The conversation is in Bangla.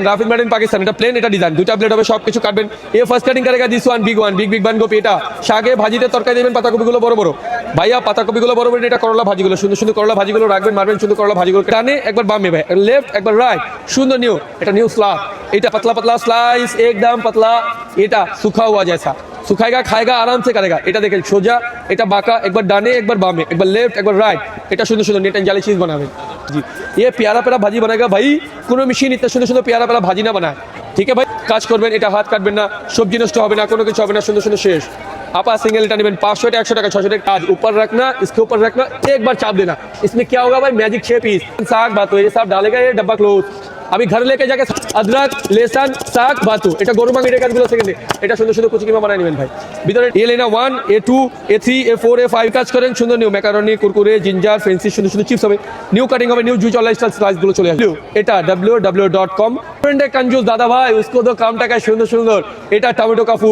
রাফিল মেড ইন পাকিস্তান, এটা প্লেন, এটা ডিজাইন, দুইটা প্লেট হবে, সব কিছু কাটবেন। এ ফার্স্ট কাটিং করেগা দিস ওয়ান বিগ বান গোপি, এটা শাকে ভাজিতে তরকারি দেবেন, পাতাকপিগুলো বড় বড় ভাইয়া, পাতাকপিগুলো বড় বড়, এটা করলা ভাজিগুলো সুন্দর সুন্দর, করলা ভাজিগুলো রাখবেন, মারবেন সুন্দর করলা ভাজিগুলো, টানে একবার বামে ভাই, লেফট একবার রাইট, সুন্দর নিউ, এটা নিউ স্লাব, এটা पतला पतला स्लाइस एकदम पतला, এটা सूखा हुआ जैसा, सुखाएगा खाएगा आराम से करेगा। এটা দেখেন সোজা, এটা বাঁকা, একবার ডানে একবার বামে, একবার লেফট একবার রাইট, এটা সুন্দর সুন্দর নেট এন্ড জালি चीज बनावे जी। ये प्यारा प्यारा भाजी बनाएगा भाई, কোনো মেশিন ইতনা সুন্দর সুন্দর प्यारा प्यारा भाजी না বানায়, ঠিক আছে ভাই। কাজ করবেন, এটা হাত কাটবেন না, সবজি নষ্ট হবে না, কোনো কিছু হবে না, সুন্দর সুন্দর শেষ। आपा सिंगल এটা নেবেন 500 টাকা 100 টাকা 600 টাকা, काज ऊपर रखना, इसके ऊपर रखना, एक बार चाप देना, इसमें क्या होगा भाई, मैजिक 6 पीस साग भात, ये सब डालेगा, ये डब्बा क्लोज। अभी घर लेके जाके अदरक लेसन साग भातू, এটা গরু মাংস, এটা কাজগুলো সেকেন্ডে, এটা সুন্দর সুন্দর কুচি কিমা বানায় নেবেন ভাই। ভিতরে এ লেনা 1 A2 A3 A4 A5 কাজ করেন, সুন্দর নিউ ম্যাকারনি কুরকুরে জিঞ্জার ফ্রেন্সি, সুন্দর সুন্দর চিপস হবে, নিউ কাটিং হবে, নিউ জুস লাইফস্টাইল স্লাইসগুলো চলে আসবে। এটা www.com ফ্রেন্ডে কনজুস দাদা ভাই, उसको तो काम টাকায় সুন্দর সুন্দর, এটা টমেটো কাফু।